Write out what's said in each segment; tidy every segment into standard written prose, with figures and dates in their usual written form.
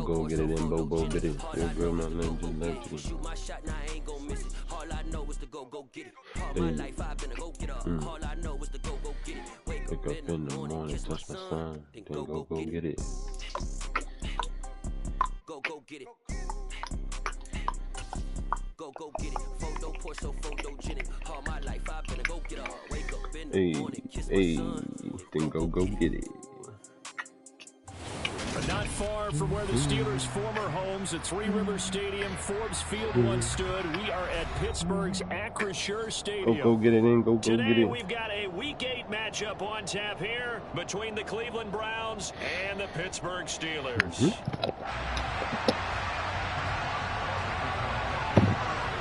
go get it in Bobo get it. Your girl not letting just left you. Shoot my shot, now I ain't gon' miss it. All I know is to go get it. All my life I've been a go get up. All I know is to go get it. Wake up in the morning, touch my son, then go get it. Go get it. Go get it. Photo post so photogenic. All my life I've been a go get up. Wake up in the morning, kiss my son. Then go get it. But not far from where the Steelers' former homes at Three Rivers Stadium, Forbes Field once stood. We are at Pittsburgh's Acrisure Stadium. Go get it in. Go get it. Today we've got a Week 8 matchup on tap here between the Cleveland Browns and the Pittsburgh Steelers.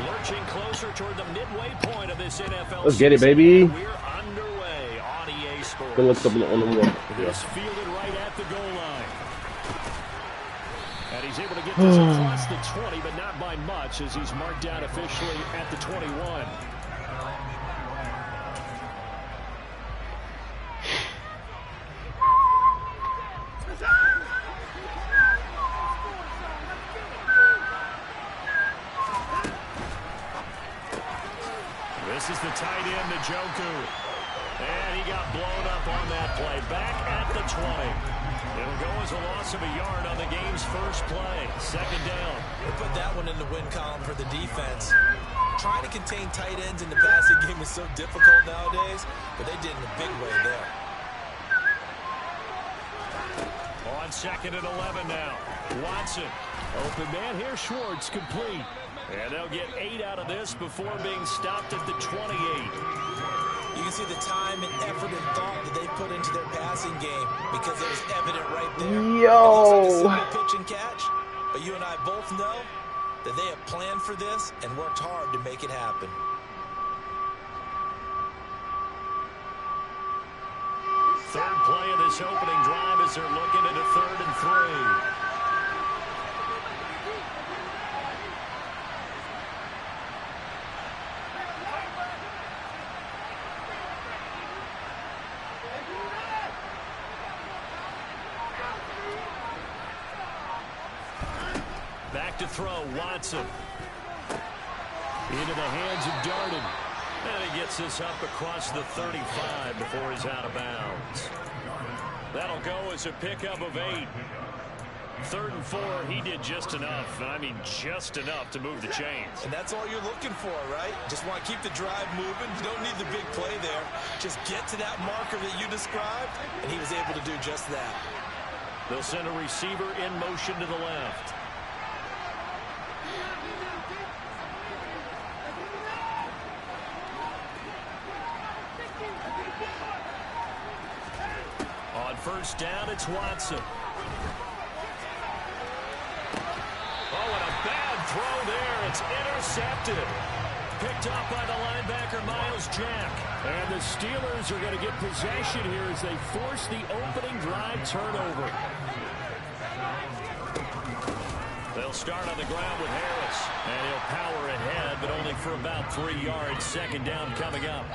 Lurching closer toward the midway point of this NFL Let's get it, baby. We're underway on EA Sports. Good luck on the wall. It's fielded right at the goal line. And he's able to get this across the 20, but not by much, as he's marked down officially at the 21. This is the tight end, Njoku. And he got blown up on that play. Back at the 20. It'll go as a loss of a yard on the game's first play. Second down. We'll put that one in the win column for the defense. Trying to contain tight ends in the passing game is so difficult nowadays, but they did in a big way there. On second and 11 now. Watson. Open man here. Schwartz complete. And they'll get 8 out of this before being stopped at the 28. You can see the time and effort and thought that they put into their passing game because it was evident right there. Yo! It looks like a simple pitch and catch, but you and I both know that they have planned for this and worked hard to make it happen. Third play of this opening drive as they're looking at a 3rd and 3. Back to throw, Watson. Into the hands of Darden. And he gets this up across the 35 before he's out of bounds. That'll go as a pickup of 8. 3rd and 4, he did just enough. I mean, just enough to move the chains. And that's all you're looking for, right? Just want to keep the drive moving. You don't need the big play there. Just get to that marker that you described, and he was able to do just that. They'll send a receiver in motion to the left. On first down, it's Watson. Oh, and a bad throw there. It's intercepted. Picked up by the linebacker, Miles Jack. And the Steelers are going to get possession here as they force the opening drive turnover. They'll start on the ground with Harris. And he'll power ahead, but only for about 3 yards. Second down coming up.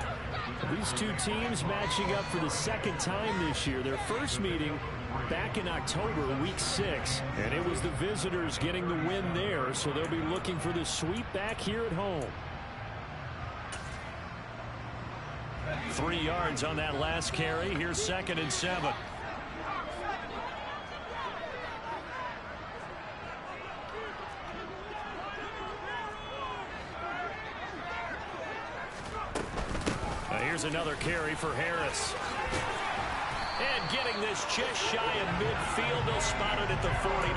These two teams matching up for the second time this year. Their first meeting back in October, week 6. And it was the visitors getting the win there, so they'll be looking for the sweep back here at home. 3 yards on that last carry. Here's 2nd and 7. Here's another carry for Harris. And getting this just shy of midfield, they'll spot it at the 49.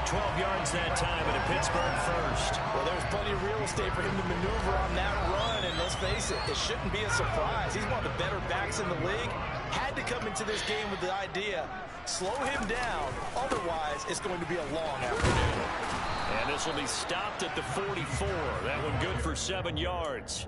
12 yards that time, and a Pittsburgh first. Well, there's plenty of real estate for him to maneuver on that run, and let's face it, it shouldn't be a surprise. He's one of the better backs in the league. Had to come into this game with the idea, slow him down, otherwise it's going to be a long afternoon. And this will be stopped at the 44. That one good for 7 yards.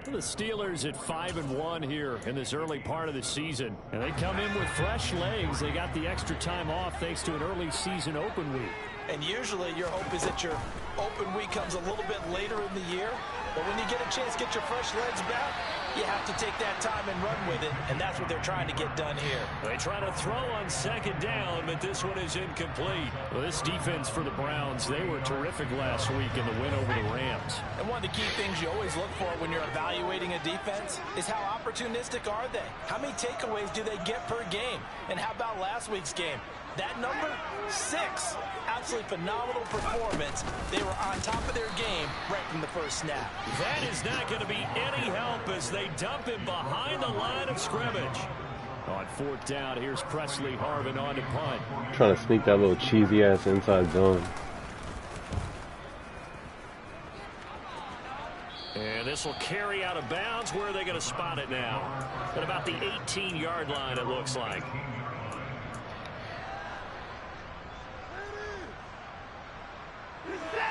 The Steelers at 5-1 here in this early part of the season. And they come in with fresh legs. They got the extra time off thanks to an early season open week. And usually your hope is that your open week comes a little bit later in the year. But when you get a chance to get your fresh legs back, You have to take that time and run with it, and that's what they're trying to get done here. They try to throw on second down, but this one is incomplete. Well, this defense for the Browns, they were terrific last week in the win over the Rams. And one of the key things you always look for when you're evaluating a defense is how opportunistic are they? How many takeaways do they get per game? And how about last week's game? That number, 6. Absolutely phenomenal performance. They were on top of their game right from the first snap. That is not going to be any help as they dump him behind the line of scrimmage. On fourth down, here's Presley Harvin on to punt. Trying to sneak that little cheesy ass inside zone. And this will carry out of bounds. Where are they going to spot it now? At about the 18-yard line, it looks like.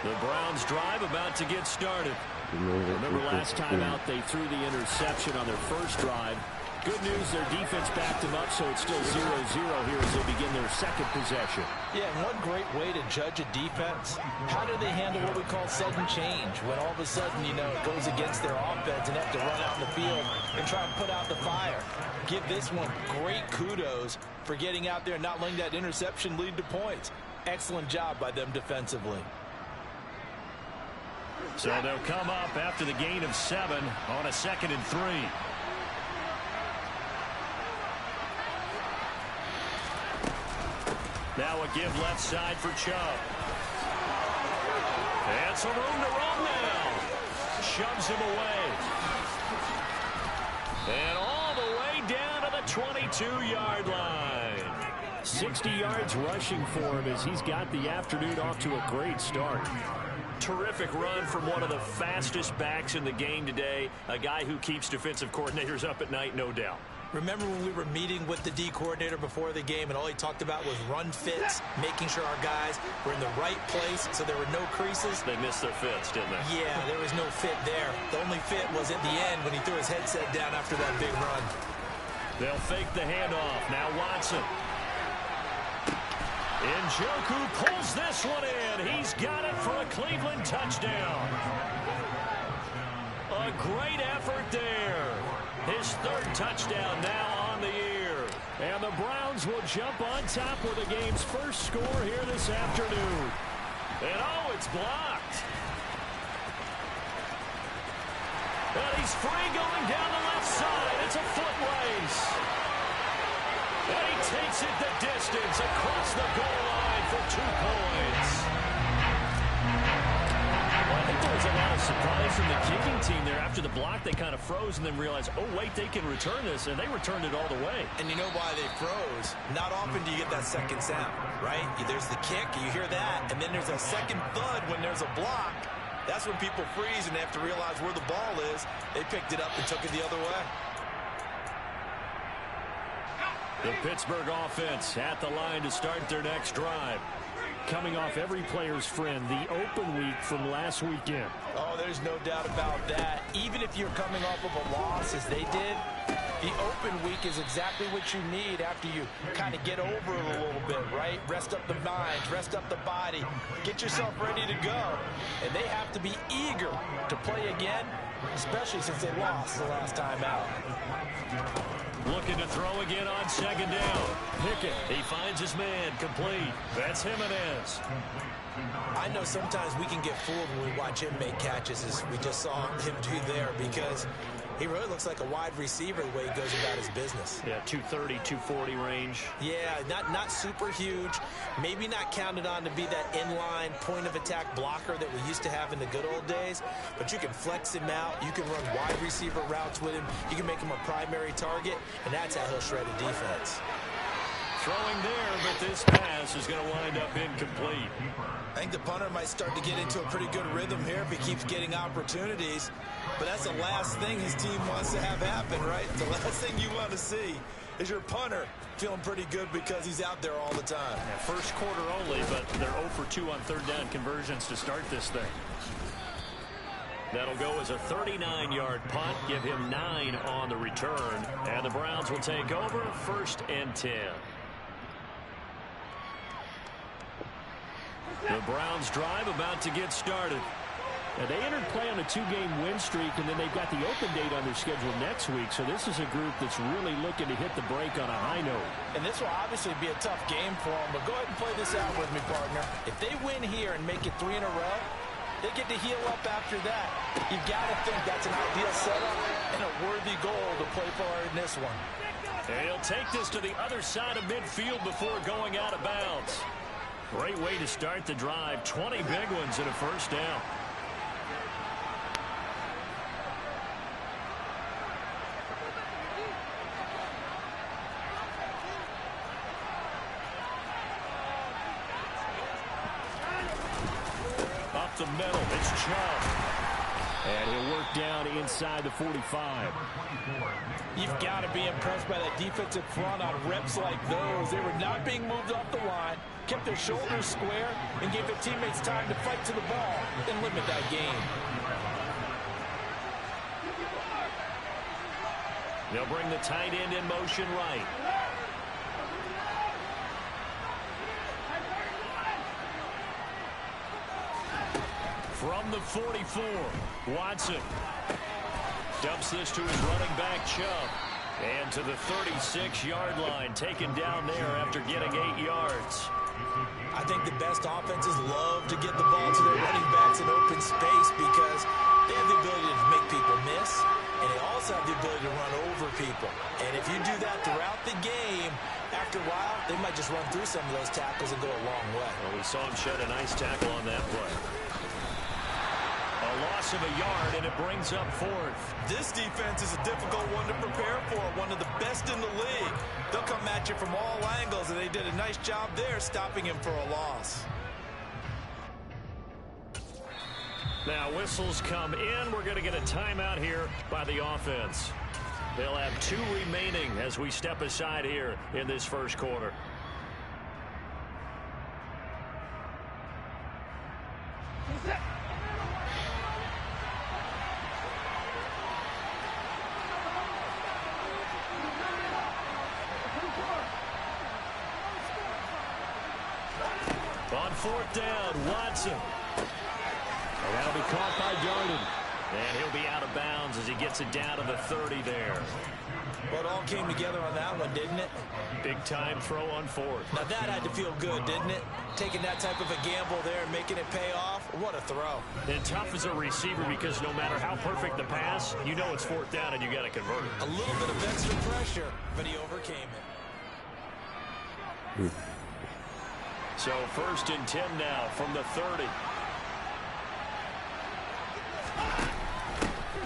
The Browns drive about to get started. Remember last time out they threw the interception on their first drive. Good news, their defense backed them up, so it's still 0-0 here as they begin their second possession. Yeah, and one great way to judge a defense, how do they handle what we call sudden change? When all of a sudden, you know, it goes against their offense and have to run out in the field and try and put out the fire. Give this one great kudos for getting out there and not letting that interception lead to points. Excellent job by them defensively. So they'll come up after the gain of 7 on a 2nd and 3. Now a give left side for Chubb. And some room to run now. Shoves him away. And all the way down to the 22-yard line. 60 yards rushing for him as he's got the afternoon off to a great start. Terrific run from one of the fastest backs in the game today. A guy who keeps defensive coordinators up at night, no doubt. Remember when we were meeting with the D coordinator before the game and all he talked about was run fits, making sure our guys were in the right place so there were no creases? They missed their fits, didn't they? Yeah, there was no fit there. The only fit was at the end when he threw his headset down after that big run. They'll fake the handoff. Now Watson. Njoku pulls this one in. He's got it for a Cleveland touchdown. A great effort there. His 3rd touchdown now on the year. And the Browns will jump on top with the game's first score here this afternoon. And oh, it's blocked. And he's free going down the left side. It's a foot race. And he takes it the distance across the goal line for 2 points. Well, I think there was a lot of surprise from the kicking team there. After the block, they kind of froze and then realized, oh, wait, they can return this. And they returned it all the way. And you know why they froze? Not often do you get that second sound, right? There's the kick, you hear that, and then there's a second thud when there's a block. That's when people freeze and they have to realize where the ball is. They picked it up and took it the other way. The Pittsburgh offense at the line to start their next drive. Coming off every player's friend, the open week from last weekend. Oh, there's no doubt about that. Even if you're coming off of a loss as they did, the open week is exactly what you need after you kind of get over it a little bit, right? Rest up the mind, rest up the body, get yourself ready to go. And they have to be eager to play again, especially since they lost the last time out. Looking to throw again on 2nd down. Pickett, he finds his man, complete. That's Jimenez. I know sometimes we can get fooled when we watch him make catches, as we just saw him do there, because he really looks like a wide receiver the way he goes about his business. Yeah, 230, 240 range. Yeah, not super huge. Maybe not counted on to be that inline point-of-attack blocker that we used to have in the good old days, but you can flex him out. You can run wide receiver routes with him. You can make him a primary target, and that's how he'll shred a defense. Throwing there, but this pass is going to wind up incomplete. I think the punter might start to get into a pretty good rhythm here if he keeps getting opportunities. But that's the last thing his team wants to have happen, right? The last thing you want to see is your punter feeling pretty good because he's out there all the time. Yeah, first quarter only, but they're 0 for 2 on 3rd down conversions to start this thing. That'll go as a 39-yard punt, give him 9 on the return. And the Browns will take over 1st and 10. The Browns drive about to get started. Now, they entered play on a 2-game win streak, and then they've got the open date on their schedule next week. So this is a group that's really looking to hit the break on a high note. And this will obviously be a tough game for them, but go ahead and play this out with me, partner. If they win here and make it 3 in a row, they get to heal up after that. You've got to think that's an ideal setup and a worthy goal to play for in this one. And he'll take this to the other side of midfield before going out of bounds. Great way to start the drive. 20 big ones and a first down. Up the middle, it's Chubb. And he'll work down inside the 45. You've got to be impressed by that defensive front on reps like those. They were not being moved off the line, kept their shoulders square, and gave their teammates time to fight to the ball and limit that game. They'll bring the tight end in motion right. From the 44, Watson dumps this to his running back, Chubb. And to the 36-yard line, taken down there after getting 8 yards. I think the best offenses love to get the ball to their running backs in open space because they have the ability to make people miss, and they also have the ability to run over people. And if you do that throughout the game, after a while, they might just run through some of those tackles and go a long way. Well, we saw him shed a nice tackle on that play. A loss of a yard, and it brings up 4th. This defense is a difficult one to prepare for, one of the best in the league. They'll come at you from all angles, and they did a nice job there stopping him for a loss. Now, whistles come in. We're going to get a timeout here by the offense. They'll have 2 remaining as we step aside here in this first quarter. On 4th down, Watson. And that'll be caught by Darden. And he'll be out of bounds as he gets it down to the 30 there. Well, it all came together on that one, didn't it? Big time throw on 4th. Now that had to feel good, didn't it? Taking that type of a gamble there and making it pay off. What a throw. And tough as a receiver because no matter how perfect the pass, you know it's 4th down and you got to convert it. A little bit of extra pressure, but he overcame it. So 1st and 10 now from the 30.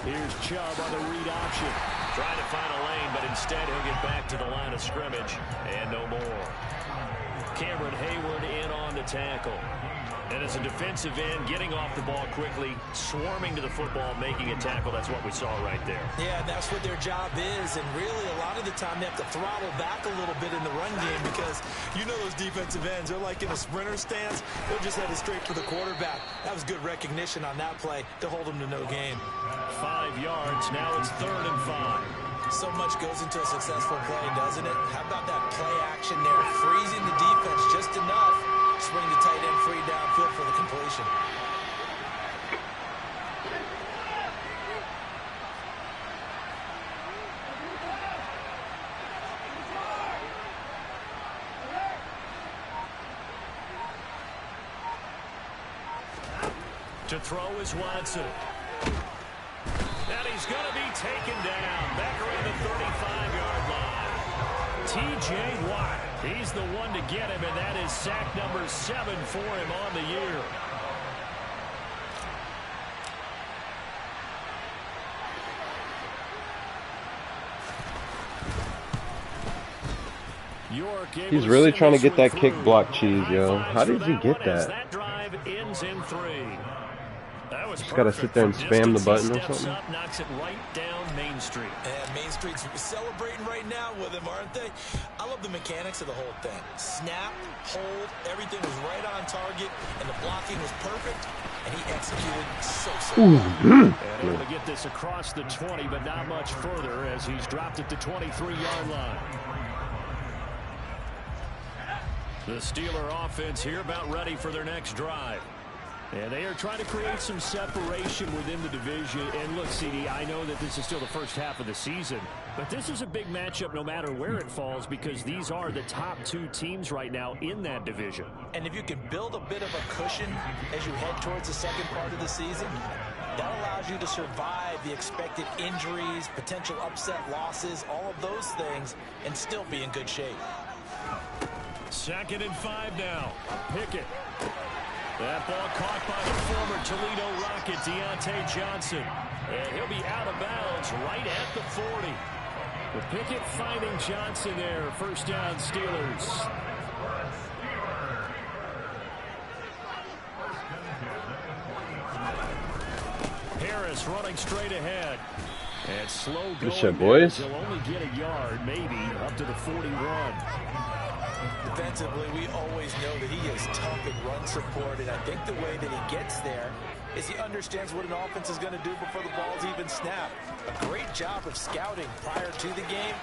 Here's Chubb on the read option. Trying to find a lane, but instead he'll get back to the line of scrimmage. And no more. Cameron Hayward in on the tackle. And as a defensive end, getting off the ball quickly, swarming to the football, making a tackle. That's what we saw right there. Yeah, that's what their job is. And really, a lot of the time, they have to throttle back a little bit in the run game because you know those defensive ends, they're like in a sprinter stance. They're just headed straight for the quarterback. That was good recognition on that play to hold them to no gain. 5 yards. Now it's 3rd and 5. So much goes into a successful play, doesn't it? How about that play action there? Freezing the defense just enough. Swing the tight end free downfield for the completion. To throw is Watson. And he's going to be taken down back around the 35-yard line. T.J. Watt. He's the one to get him, and that is sack number 7 for him on the year. He's really trying to get that kick block cheese, yo. How did he get that? That drive ends in 3. Just gotta sit there and spam the button or something. Up, knocks it right down Main Street. And Main Street's celebrating right now with him, aren't they? I love the mechanics of the whole thing. Snap, hold, everything was right on target, and the blocking was perfect, and he executed so And able to get this across the 20, but not much further as he's dropped it to 23-yard line. The Steeler offense here about ready for their next drive. And they are trying to create some separation within the division. And look, CD, I know that this is still the first half of the season, but this is a big matchup no matter where it falls because these are the top two teams right now in that division. And if you can build a bit of a cushion as you head towards the second part of the season, that allows you to survive the expected injuries, potential upset losses, all of those things, and still be in good shape. 2nd and 5 now. Pickett. That ball caught by the former Toledo Rocket, Deontay Johnson. And he'll be out of bounds right at the 40. The Pickett finding Johnson there. 1st down, Steelers. Harris running straight ahead. And slow going. Good shit, boys. He'll only get a yard, maybe, up to the 41. Defensively, we always know that he is tough in run support, and I think the way that he gets there is he understands what an offense is going to do before the ball's even snapped. A great job of scouting prior to the game,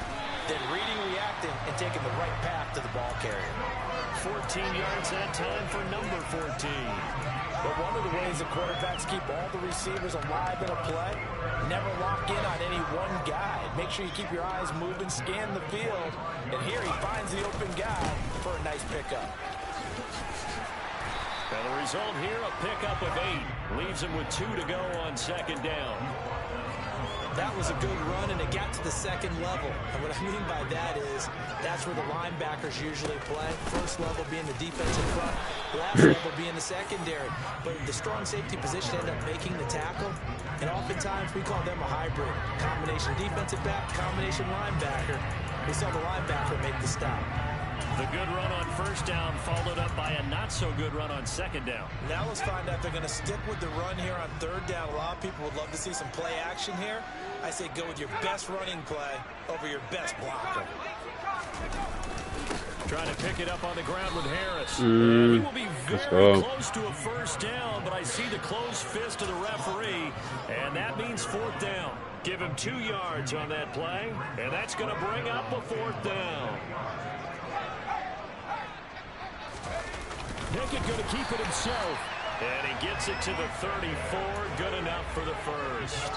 then reading, reacting, and taking the right path to the ball carrier. 14 yards that time for number 14. But one of the ways that quarterbacks keep all the receivers alive in a play, never lock in on any one guy. Make sure you keep your eyes moving, scan the field, and here he finds the open guy for a nice pickup. And the result here, a pickup of 8. Leaves him with 2 to go on 2nd down. That was a good run, and it got to the second level. And what I mean by that is that's where the linebackers usually play. First level being the defensive front, last level being the secondary. But the strong safety position ended up making the tackle, and oftentimes we call them a hybrid. Combination defensive back, combination linebacker. We saw the linebacker make the stop. The good run on 1st down followed up by a not-so-good run on 2nd down. Now let's find out if they're going to stick with the run here on 3rd down. A lot of people would love to see some play action here. I say go with your best running play over your best blocker. Trying to pick it up on the ground with Harris. And he will be very close to a 1st down, but I see the closed fist of the referee, and that means 4th down. Give him 2 yards on that play, and that's going to bring up a 4th down. Pickett going to keep it himself. And he gets it to the 34. Good enough for the 1st.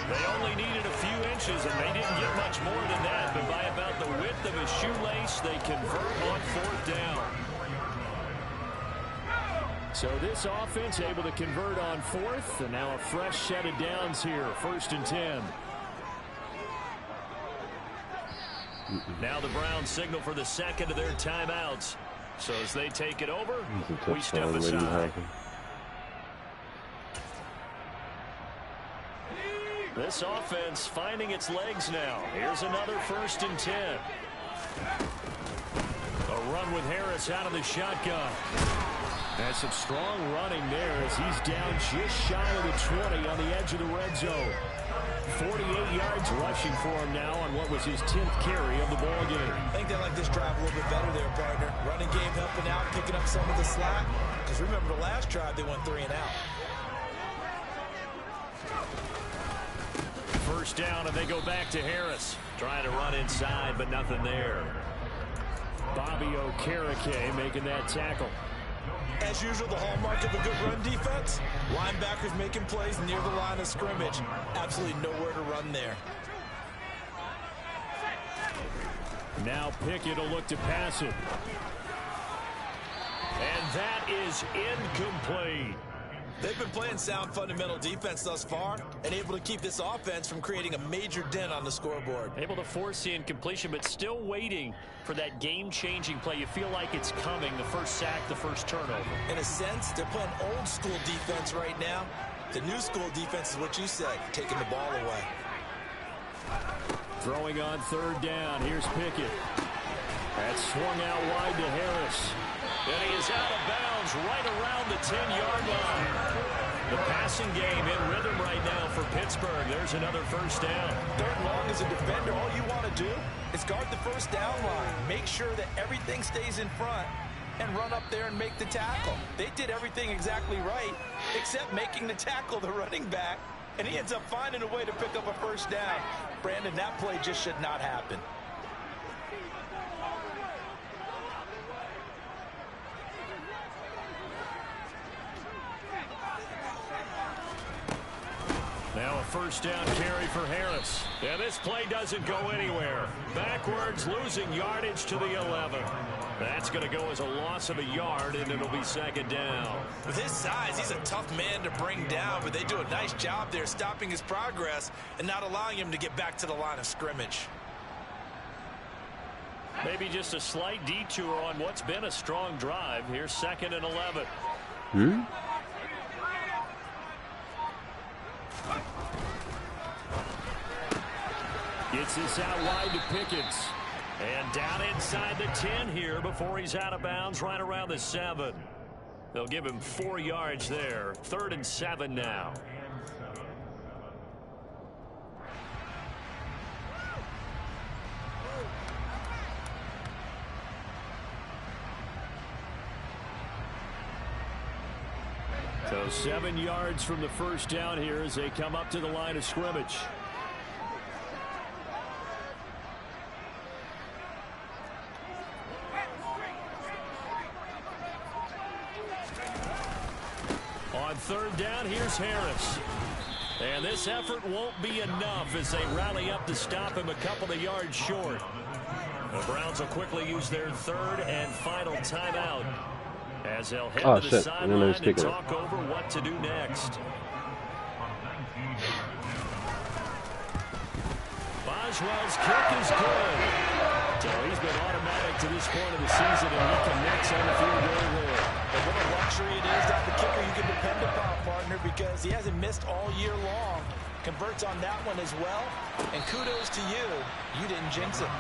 They only needed a few inches, and they didn't get much more than that. But by about the width of a shoelace, they convert on 4th down. So this offense able to convert on 4th. And now a fresh set of downs here. 1st and 10. Now the Browns signal for the 2nd of their timeouts. So as they take it over, we step aside. This offense finding its legs now. Here's another 1st and 10. A run with Harris out of the shotgun. And some strong running there as he's down just shy of the 20 on the edge of the red zone. 48 yards rushing for him now on what was his 10th carry of the ball game. I think they like this drive a little bit better there, partner. Running game helping out, picking up some of the slack. Because remember the last drive, they went 3 and out. 1st down, and they go back to Harris. Trying to run inside, but nothing there. Bobby Okereke making that tackle. As usual, the hallmark of a good run defense, linebackers making plays near the line of scrimmage. Absolutely nowhere to run there. Now Pickett will look to pass it. And that is incomplete. They've been playing sound fundamental defense thus far and able to keep this offense from creating a major dent on the scoreboard. Able to force the incompletion, but still waiting for that game-changing play. You feel like it's coming, the first sack, the first turnover. In a sense, they're playing old school defense right now. The new school defense is what you said, taking the ball away. Throwing on 3rd down. Here's Pickett. That swung out wide to Harris. And he is out of bounds right around the 10-yard line. The passing game in rhythm right now for Pittsburgh. There's another 1st down. 3rd and long as a defender, all you want to do is guard the 1st down line. Make sure that everything stays in front and run up there and make the tackle. They did everything exactly right except making the tackle the running back, and he ends up finding a way to pick up a 1st down. Brandon, that play just should not happen. first down carry for Harris. And this play doesn't go anywhere. Backwards, losing yardage to the 11. That's going to go as a loss of a yard, and it'll be second down. With his size, he's a tough man to bring down, but they do a nice job there stopping his progress and not allowing him to get back to the line of scrimmage. Maybe just a slight detour on what's been a strong drive. Here's 2nd and 11. Gets this out wide to Pickens. And down inside the 10 here before he's out of bounds right around the 7. They'll give him 4 yards there. 3rd and 7 now. So 7 yards from the first down here as they come up to the line of scrimmage. On 3rd down, here's Harris. And this effort won't be enough as they rally up to stop him a couple of yards short. The Browns will quickly use their 3rd and final timeout as they'll head to the sideline and talk over what to do next. Boswell's kick is good. So he's been automatic to this point of the season, and he connects on the field goal there. And what a luxury it is to have a kicker you can depend upon, partner, because he hasn't missed all year long. Converts on that one as well. And kudos to you. You didn't jinx it.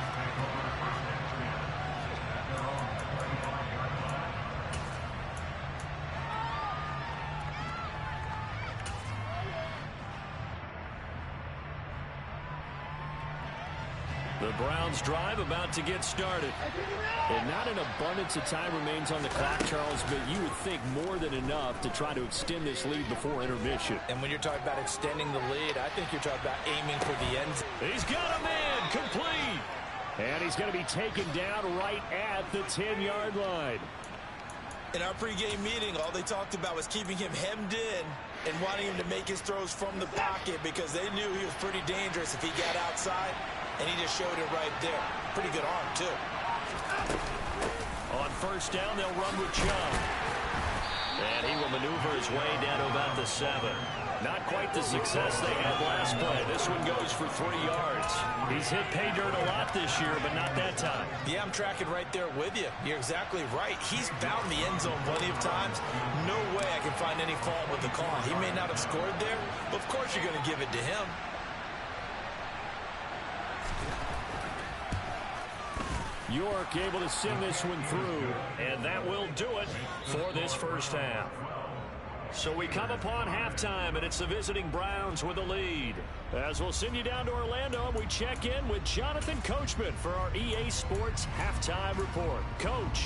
The Browns drive about to get started. And not an abundance of time remains on the clock, Charles, but you would think more than enough to try to extend this lead before intermission. And when you're talking about extending the lead, I think you're talking about aiming for the end. He's got a man complete. And he's going to be taken down right at the 10-yard line. In our pregame meeting, all they talked about was keeping him hemmed in and wanting him to make his throws from the pocket because they knew he was pretty dangerous if he got outside. And he just showed it right there. Pretty good arm, too. On 1st down, they'll run with Chubb. And he will maneuver his way down to about the 7. Not quite the success they had last play. This one goes for 3 yards. He's hit pay dirt a lot this year, but not that time. Yeah, I'm tracking right there with you. You're exactly right. He's found the end zone plenty of times. No way I can find any fault with the call. He may not have scored there, but of course you're going to give it to him. York able to send this one through, and that will do it for this first half. So we come upon halftime, and it's the visiting Browns with the lead. As we'll send you down to Orlando, and we check in with Jonathan Coachman for our EA Sports Halftime Report. Coach.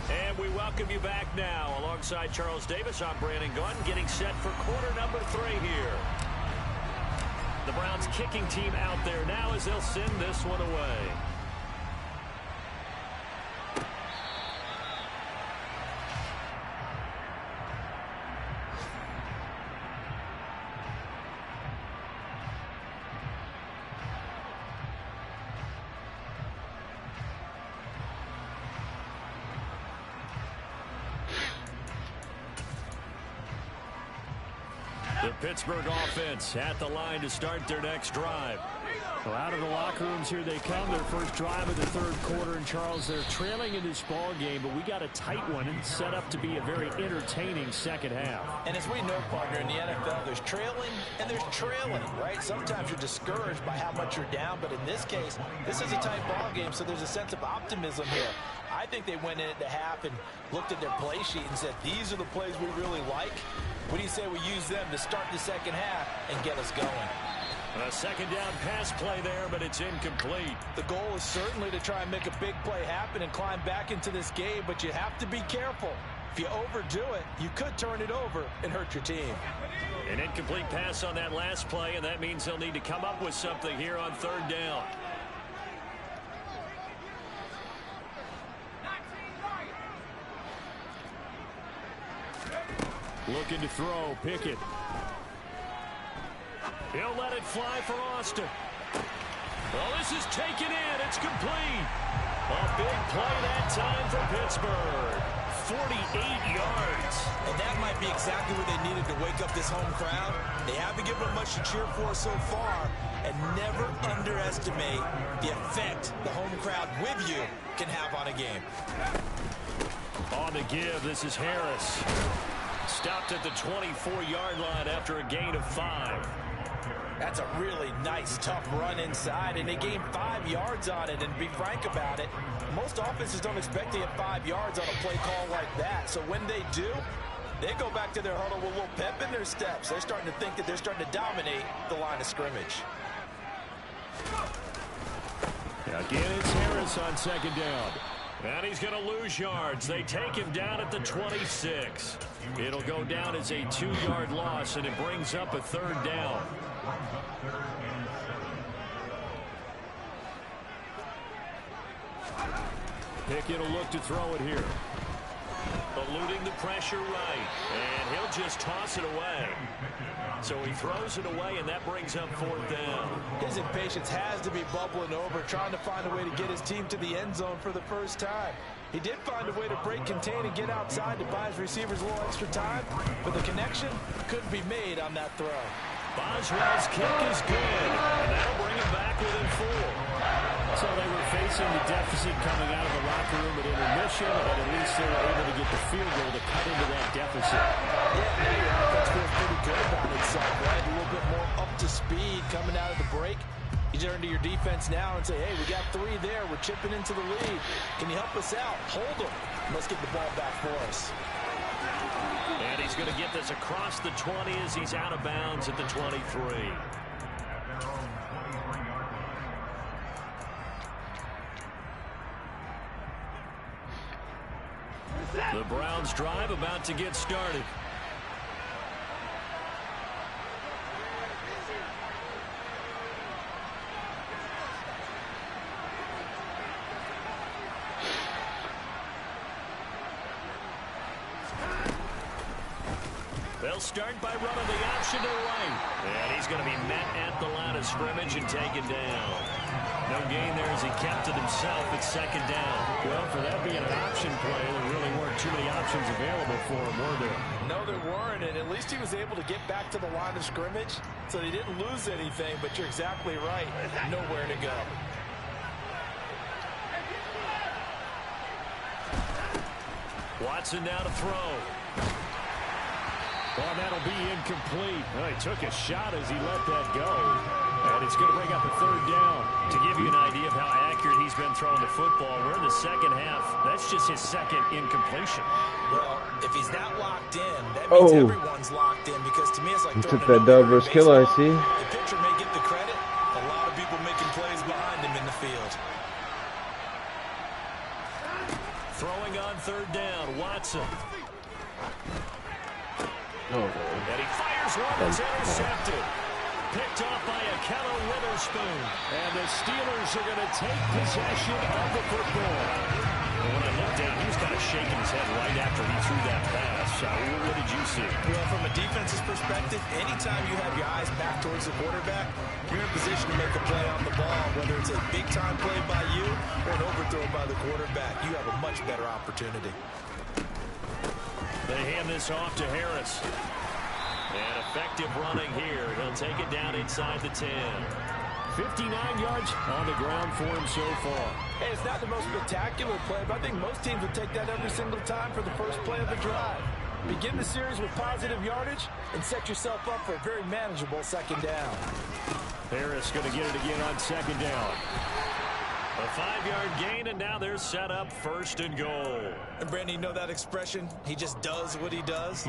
And we welcome you back now. Alongside Charles Davis, I'm Brandon Gunn, getting set for quarter number 3 here. The Browns kicking team out there now as they'll send this one away. The Pittsburgh offense at the line to start their next drive. Well, out of the locker rooms here they come. Their first drive of the 3rd quarter. And Charles, they're trailing in this ball game, but we got a tight one and set up to be a very entertaining second half. And as we know, partner, in the NFL, there's trailing and there's trailing, right? Sometimes you're discouraged by how much you're down, but in this case, this is a tight ball game, so there's a sense of optimism here. I think they went in at the half and looked at their play sheet and said, these are the plays we really like. What do you say we use them to start the second half and get us going? A second down pass play there, but it's incomplete. The goal is certainly to try and make a big play happen and climb back into this game, but you have to be careful. If you overdo it, you could turn it over and hurt your team. An incomplete pass on that last play, and that means they'll need to come up with something here on 3rd down. Looking to throw, Pickett. He'll let it fly for Austin. Well, this is taken in. It's complete. A big play that time for Pittsburgh. 48 yards. And that might be exactly what they needed to wake up this home crowd. They haven't given them much to cheer for so far. And never underestimate the effect the home crowd with you can have on a game. On the give, this is Harris. Stopped at the 24-yard line after a gain of 5. That's a really nice, tough run inside, and they gained 5 yards on it. And to be frank about it, most offenses don't expect to get 5 yards on a play call like that. So when they do, they go back to their huddle with a little pep in their steps. They're starting to think that they're starting to dominate the line of scrimmage. Again, it's Harris on second down. And he's going to lose yards. They take him down at the 26. It'll go down as a 2-yard loss, and it brings up a 3rd down. Pickett will look to throw it here. Eluding the pressure right. And he'll just toss it away. So he throws it away, and that brings up 4th down. His impatience has to be bubbling over, trying to find a way to get his team to the end zone for the first time. He did find a way to break, contain, and get outside to buy his receivers a little extra time, but the connection couldn't be made on that throw. Boswell's kick is good, and that'll bring him back within 4. So they were facing the deficit coming out of the locker room at intermission, and at least they were able to get the field goal to cut into that deficit. Yeah, now your offense feels pretty good about itself, right? A little bit more up to speed coming out of the break. You turn to your defense now and say, hey, we got 3 there. We're chipping into the lead. Can you help us out? Hold them. Let's get the ball back for us. And he's going to get this across the 20 as he's out of bounds at the 23. The Browns drive about to get started. They'll start by running the option to the right. And he's going to be met at the line of scrimmage and taken down. No gain there as he kept it himself at 2nd down. Well, for that being an option play, there really weren't too many options available for him, were there? No, there weren't, and at least he was able to get back to the line of scrimmage, so he didn't lose anything, but you're exactly right. Nowhere to go. Watson now to throw. Well, that'll be incomplete. Well, he took a shot as he let that go. And it's going to bring up a 3rd down. To give you an idea of how accurate he's been throwing the football, we're in the second half. That's just his 2nd incompletion. Well, if he's that locked in, that means everyone's locked in, because to me it's like he took that dub versus Killer, I see. The pitcher may get the credit. A lot of people making plays behind him in the field. Throwing on 3rd down, Watson. And he fires one that's intercepted. Picked off by Akello Witherspoon. And the Steelers are going to take possession of the football. And when I looked down, he was kind of shaking his head right after he threw that pass. What did you see? Well, from a defense's perspective, anytime you have your eyes back towards the quarterback, you're in position to make a play on the ball, whether it's a big-time play by you or an overthrow by the quarterback. You have a much better opportunity. They hand this off to Harris. And effective running here. He'll take it down inside the 10. 59 yards on the ground for him so far. Hey, it's not the most spectacular play, but I think most teams would take that every single time for the first play of the drive. Begin the series with positive yardage and set yourself up for a very manageable 2nd down. Harris going to get it again on 2nd down. A 5-yard gain, and now they're set up 1st and goal. And Brandon, you know that expression? He just does what he does.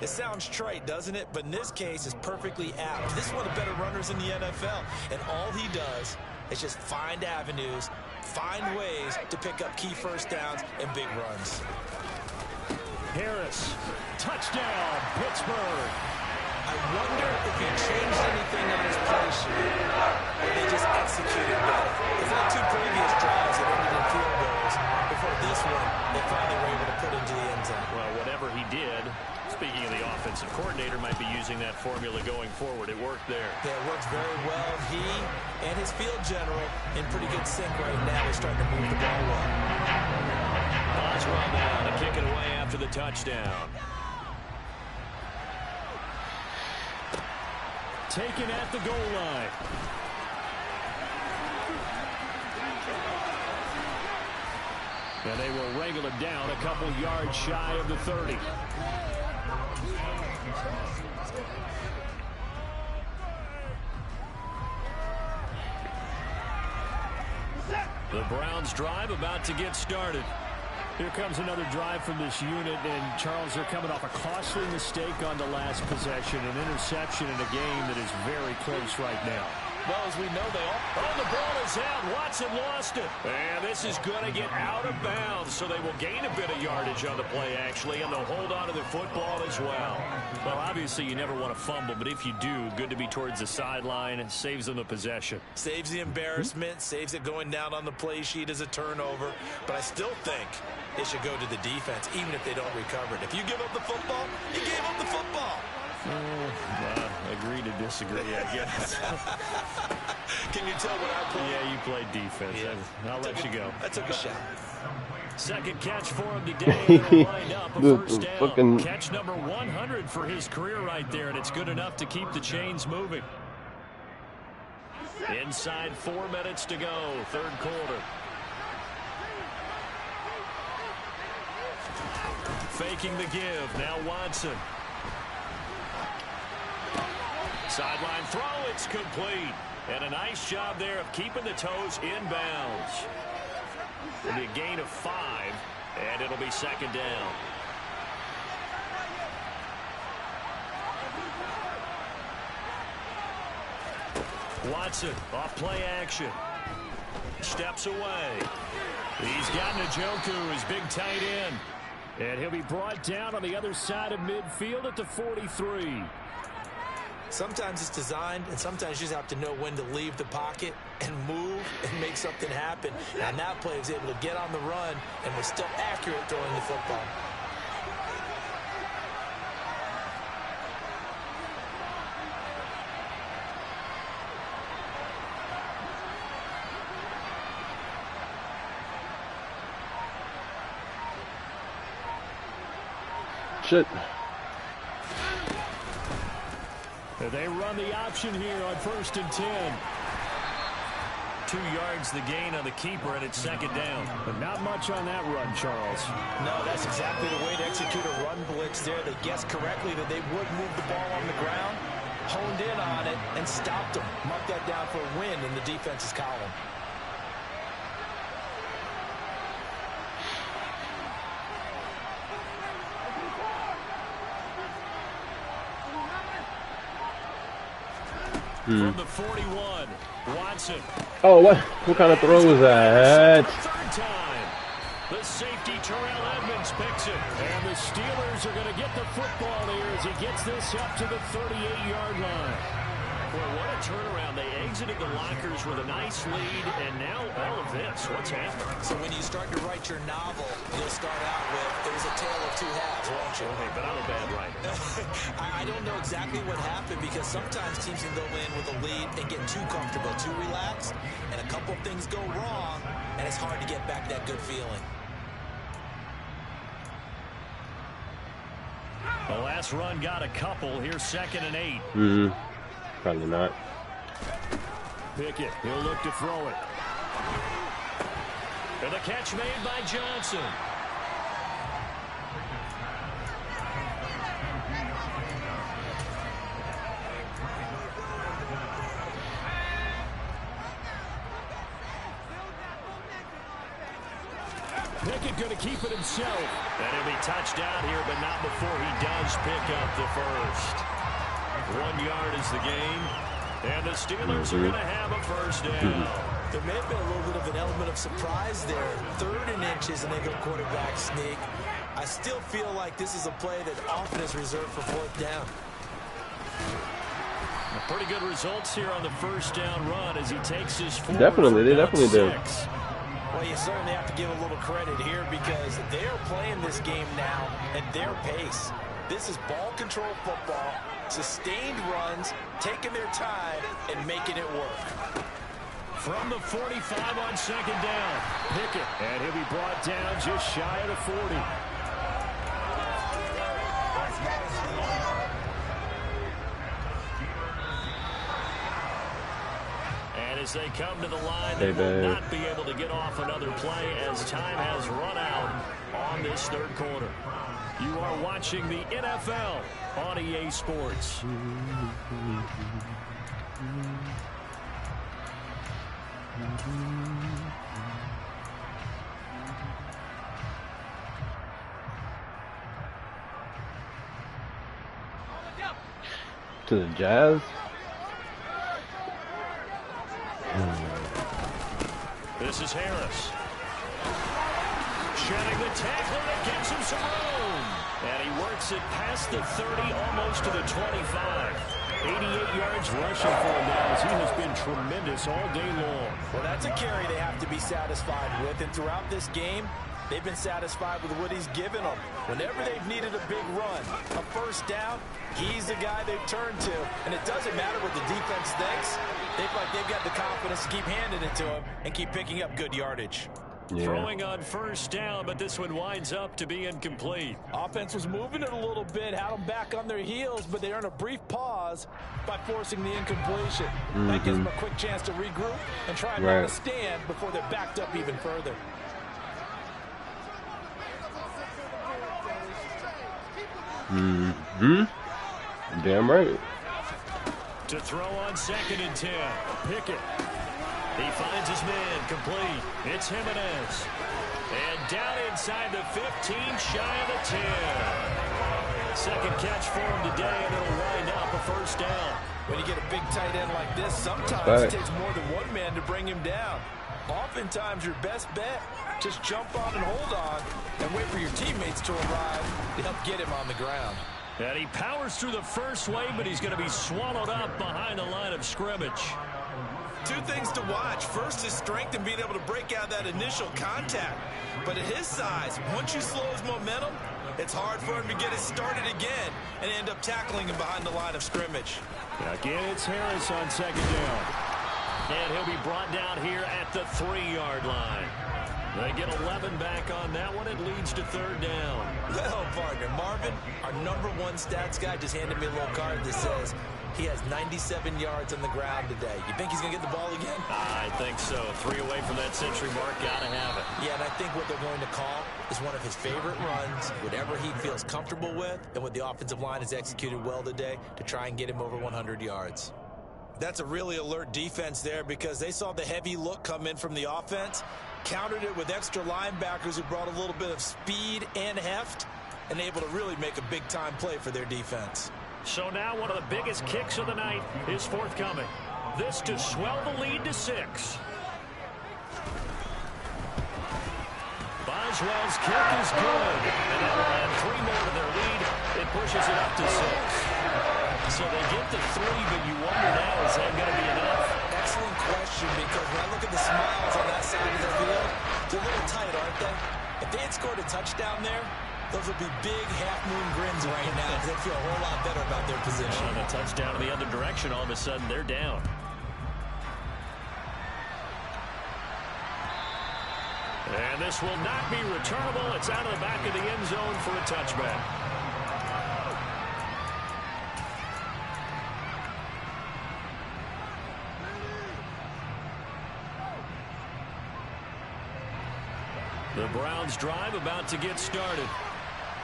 It sounds trite, doesn't it? But in this case, it's perfectly apt. This is one of the better runners in the NFL. And all he does is just find avenues, find ways to pick up key 1st downs and big runs. Harris, touchdown, Pittsburgh. I wonder if he changed anything on his play sheet, or they just executed better. Because that 2 previous drives that ended in field goals, before this one, they finally were able to put into the end zone. Well, whatever he did, speaking of the offense, using that formula going forward. It worked there. Yeah, it works very well. He and his field general in pretty good sync right now. They're starting to move the ball well. Boswell now to kick it away after the touchdown. Taken at the goal line. And they will wrangle it down a couple yards shy of the 30. The Browns drive about to get started. Here comes another drive from this unit, and Charles, are coming off a costly mistake on the last possession, an interception in a game that is very close right now. Well, as we know, they all... Oh, the ball is out. Watson lost it. And this is going to get out of bounds, so they will gain a bit of yardage on the play, actually, and they'll hold on to the football as well. Well, obviously, you never want to fumble, but if you do, good to be towards the sideline. It saves them the possession. Saves the embarrassment, saves it going down on the play sheet as a turnover. But I still think it should go to the defense, even if they don't recover it. If you give up the football, you gave up the football. Agree to disagree, I guess. Can you tell what I played? Yeah, you played defense. Yeah. I'll let you go. I took a shot. Second catch for him today. Lined up a first down. Catch number 100 for his career right there, and it's good enough to keep the chains moving. Inside 4 minutes to go, third quarter. Faking the give. Now Watson. Sideline throw, it's complete. And a nice job there of keeping the toes inbounds. It'll be a gain of 5, and it'll be second down. Watson, off play action. Steps away. He's got Njoku, his big tight end. And he'll be brought down on the other side of midfield at the 43. Sometimes it's designed, and sometimes you just have to know when to leave the pocket and move and make something happen. And that play was able to get on the run and was still accurate throwing the football. Shit. They run the option here on 1st and 10. 2 yards the gain on the keeper, and it's second down. But not much on that run, Charles. No, that's exactly the way to execute a run blitz there. They guessed correctly that they would move the ball on the ground, honed in on it, and stopped them. Mark that down for a win in the defense's column. From the 41, Watson. Oh, what kind of throw was that? Third time. The safety, Terrell Edmonds, picks it. And the Steelers are going to get the football here as he gets this up to the 38-yard line. Boy, what a turnaround. They exited the lockers with a nice lead, and now all of this. What's happening? So when you start to write your novel, you'll start out with, it was a tale of two halves, won't you? Okay, but I'm a bad writer. I don't know exactly what happened, because sometimes teams can go in with a lead and get too comfortable, too relaxed, and a couple of things go wrong, and it's hard to get back that good feeling. The last run got a couple. Here's 2nd and 8. Probably not. Pickett, he'll look to throw it. And the catch made by Johnson. Pickett going to keep it himself. And he'll be touched out here, but not before he does pick up the first. 1 yard is the gain. And the Steelers are going to have a first down. There may have been a little bit of an element of surprise there. 3rd and inches, and they go quarterback sneak. I still feel like this is a play that often is reserved for 4th down. Pretty good results here on the first down run as he takes his forward. Definitely, they definitely do. Well, you certainly have to give a little credit here, because they are playing this game now at their pace. This is ball control football. Sustained runs, taking their time, and making it work. From the 45 on second down, Pickett, and he'll be brought down just shy of the 40. And as they come to the line, they will not be able to get off another play as time has run out on this third quarter. You are watching the NFL on EA Sports. To the Jazz. This is Harris. Shedding the tackle that gives him some room. And he works it past the 30, almost to the 25. 88 yards rushing for him now as he has been tremendous all day long. Well, that's a carry they have to be satisfied with. And throughout this game, they've been satisfied with what he's given them. Whenever they've needed a big run, a first down, he's the guy they've turned to. And it doesn't matter what the defense thinks. They feel like they've got the confidence to keep handing it to him and keep picking up good yardage. Yeah. Throwing on first down, but this one winds up to be incomplete. Offense was moving it a little bit, had them back on their heels, but they earned a brief pause by forcing the incompletion. That gives them a quick chance to regroup and try not to stand before they're backed up even further. Damn right. To throw on 2nd and 10. Pickett. He finds his man complete. It's Jimenez. And down inside the 15, shy of the 10. Second catch for him today, and it'll wind up a first down. When you get a big tight end like this, sometimes it takes more than one man to bring him down. Oftentimes, your best bet, just jump on and hold on and wait for your teammates to arrive to help get him on the ground. And he powers through the first wave, but he's going to be swallowed up behind the line of scrimmage. Two things to watch. First, his strength and being able to break out that initial contact. But at his size, once you slow his momentum, it's hard for him to get it started again and end up tackling him behind the line of scrimmage. Again, it's Harris on second down. And he'll be brought down here at the 3-yard line. They get 11 back on that one. It leads to third down. Well, partner, Marvin, our #1 stats guy, just handed me a little card that says he has 97 yards on the ground today. You think he's going to get the ball again? I think so. 3 away from that century mark. Got to have it. Yeah, and I think what they're going to call is one of his favorite runs, whatever he feels comfortable with, and what the offensive line has executed well today to try and get him over 100 yards. That's a really alert defense there because they saw the heavy look come in from the offense, countered it with extra linebackers who brought a little bit of speed and heft, and able to really make a big-time play for their defense. So now one of the biggest kicks of the night is forthcoming. This to swell the lead to 6. Boswell's kick is good, and that will add 3 more to their lead. It pushes it up to 6. So they get the 3, but you wonder now, is that going to be enough? Excellent question, because when I look at the smiles on that side of the field, they're a little tight, aren't they? If they had scored a touchdown there, those would be big half-moon grins right now because they feel a whole lot better about their position. And a touchdown in the other direction, all of a sudden they're down. And this will not be returnable. It's out of the back of the end zone for a touchback. The Browns drive about to get started.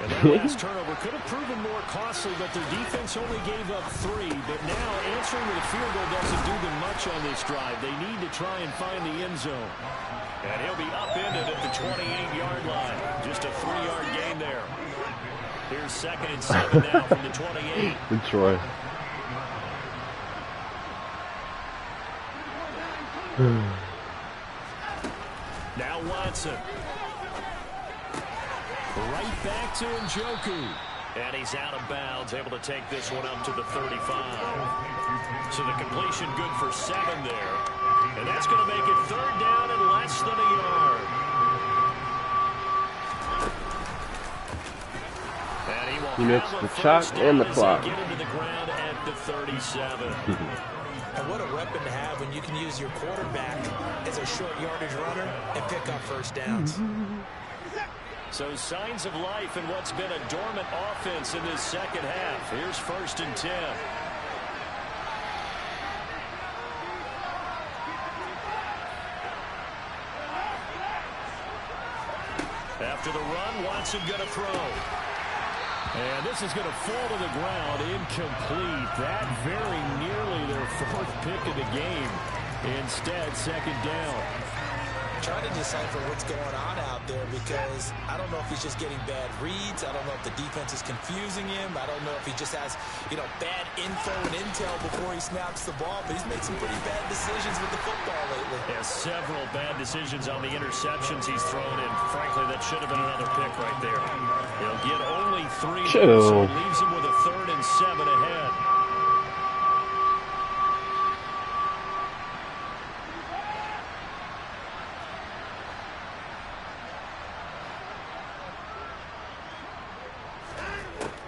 And that last turnover could have proven more costly, but their defense only gave up 3. But now answering with a field goal doesn't do them much on this drive. They need to try and find the end zone. And he'll be upended at the 28-yard line. Just a 3-yard gain there. Here's 2nd and 7 now from the 28. Detroit. Now Watson. Right back to Njoku. And he's out of bounds, able to take this one up to the 35. So the completion good for 7 there. And that's going to make it third down and less than a yard. And he will mixed the shot and the clock. Get into the ground to 37. And what a weapon to have when you can use your quarterback as a short yardage runner and pick up first downs. So signs of life in what's been a dormant offense in this second half. Here's 1st and 10. After the run, Watson going to throw. And this is going to fall to the ground, incomplete. That very nearly their 4th pick of the game. Instead, 2nd down. Trying to decipher what's going on out there because I don't know if he's just getting bad reads. I don't know if the defense is confusing him. I don't know if he just has, bad info and intel before he snaps the ball. But he's made some pretty bad decisions with the football lately. Yeah, several bad decisions on the interceptions he's thrown in. Frankly, that should have been another pick right there. He'll get only 3, so leaves him with a 3rd and 7 ahead.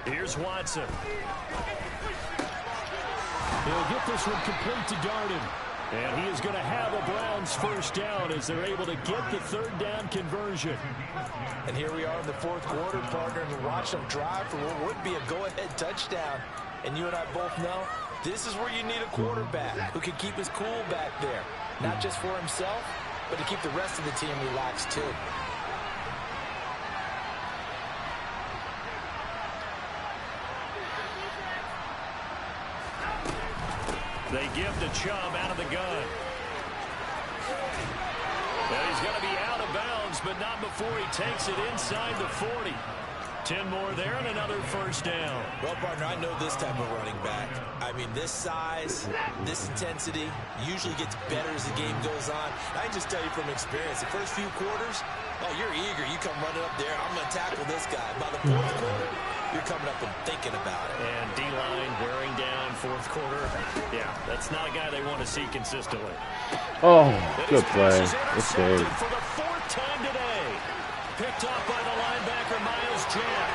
Here's Watson. He'll get this one complete to Darden. And he is going to have a Browns 1st down as they're able to get the 3rd down conversion. And here we are in the 4th quarter, partner, and watch them drive for what would be a go-ahead touchdown. And you and I both know this is where you need a quarterback who can keep his cool back there. Not just for himself, but to keep the rest of the team relaxed too. They give to Chubb out of the gun. And he's going to be out of bounds, but not before he takes it inside the 40. 10 more there and another 1st down. Well, partner, I know this type of running back. I mean, this size, this intensity usually gets better as the game goes on. I can just tell you from experience, the first few quarters, you're eager. You come running up there, I'm going to tackle this guy. By the 4th quarter, you're coming up and thinking about it. And D-line wearing down 4th quarter. Yeah, that's not a guy they want to see consistently. Oh, good play. It's good. For the 4th time today. Picked up by the linebacker, Miles Jack.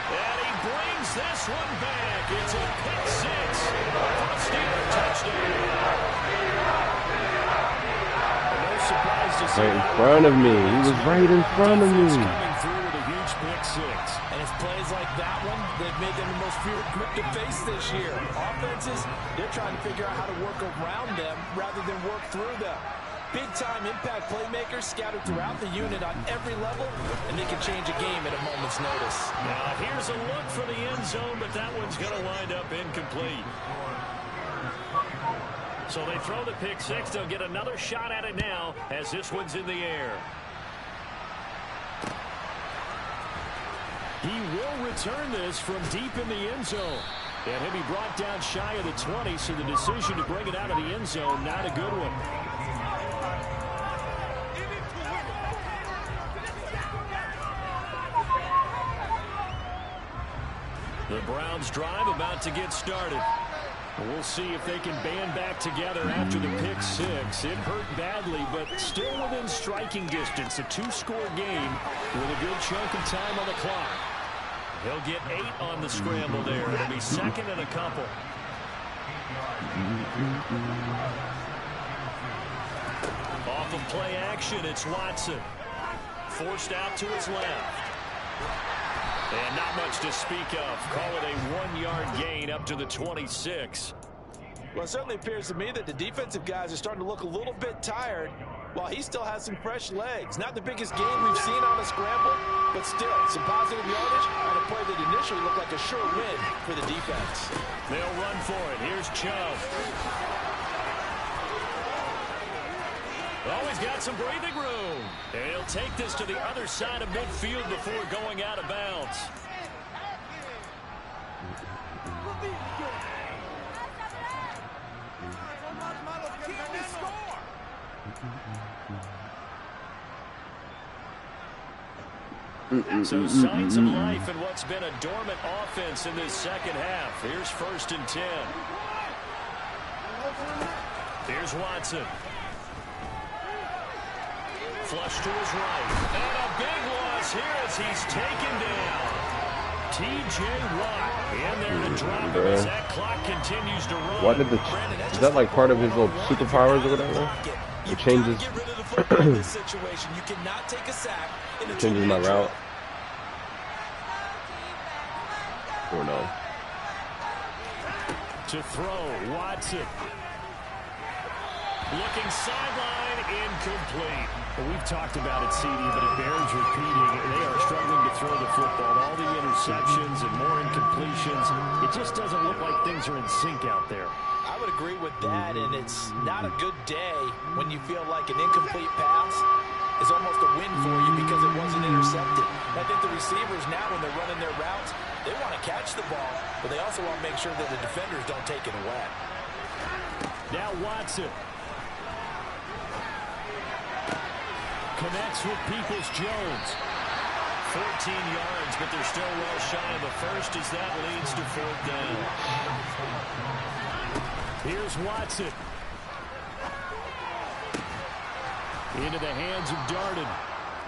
And he brings this one back. It's a pick 6 for a Steeler touchdown. No surprise to see right in front of me. He was right in front of me. Coming through with a huge pick 6. And it's plays like that one that made them the most feared group to face this year. Offenses, they're trying to figure out how to work around them rather than work through them. Big-time impact playmakers scattered throughout the unit on every level, and they can change a game at a moment's notice. Now, here's a look for the end zone, but that one's going to wind up incomplete. So they throw the pick 6. They'll get another shot at it now as this one's in the air. He will return this from deep in the end zone. And he'll be brought down shy of the 20, so the decision to bring it out of the end zone, not a good one. The Browns drive about to get started. We'll see if they can band back together after the pick 6. It hurt badly, but still within striking distance. A 2-score game with a good chunk of time on the clock. He'll get 8 on the scramble there. It'll be 2nd and a couple. Off of play action, it's Watson. Forced out to his left. And not much to speak of. Call it a 1-yard gain up to the 26. Well, it certainly appears to me that the defensive guys are starting to look a little bit tired while he still has some fresh legs. Not the biggest game we've seen on a scramble, but still some positive yardage on a play that initially looked like a sure win for the defense. They'll run for it. Here's Chubb. Oh, he's got some breathing room. And he'll take this to the other side of midfield before going out of bounds. So signs of life in what's been a dormant offense in this second half. Here's 1st and 10. Here's Watson. Flush to his right. And a big loss here as he's taken down. T.J. Watt in there to drop it as that clock continues to run. Why did is that like part of his little superpowers or whatever? It changes. It changes my route. Or no. To throw, Watson. Looking sideline, incomplete. Well, we've talked about it, CD, but it bears repeating. They are struggling to throw the football. All the interceptions and more incompletions. It just doesn't look like things are in sync out there. I would agree with that, and it's not a good day when you feel like an incomplete pass is almost a win for you because it wasn't intercepted. I think the receivers now, when they're running their routes, they want to catch the ball, but they also want to make sure that the defenders don't take it away. Now Watson. Connects with Peoples-Jones. 14 yards, but they're still well shy of the first as that leads to 4th down. Here's Watson. Into the hands of Darden.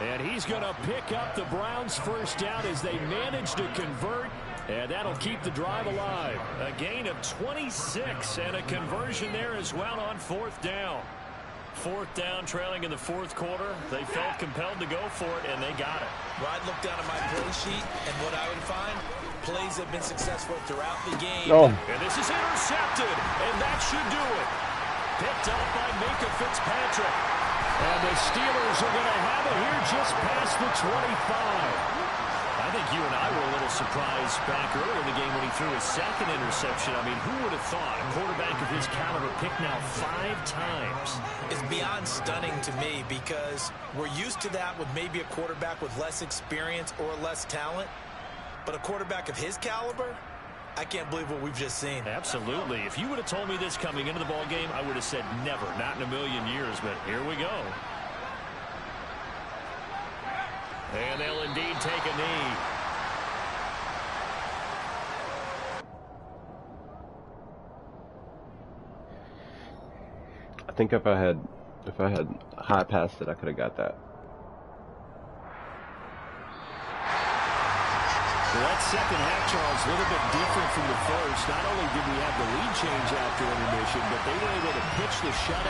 And he's going to pick up the Browns' first down as they manage to convert. And that'll keep the drive alive. A gain of 26 and a conversion there as well on 4th down. 4th down, trailing in the 4th quarter. They felt compelled to go for it, and they got it. Well, I'd look down at my play sheet, and what I would find, plays have been successful throughout the game. Oh. And this is intercepted, and that should do it. Picked up by Minkah Fitzpatrick. And the Steelers are going to have it here just past the 25. I think you and I were a little surprised back earlier in the game when he threw his 2nd interception. I mean, who would have thought a quarterback of his caliber picked now 5 times? It's beyond stunning to me because we're used to that with maybe a quarterback with less experience or less talent. But a quarterback of his caliber, I can't believe what we've just seen. Absolutely. If you would have told me this coming into the ball game, I would have said never, not in a million years. But here we go. And they'll indeed take a knee. I think if I had high passed it, I could have got that. Well, that second half, Charles, a little bit different from the first. Not only did we have the lead change after intermission, but they were able to pitch the shutout.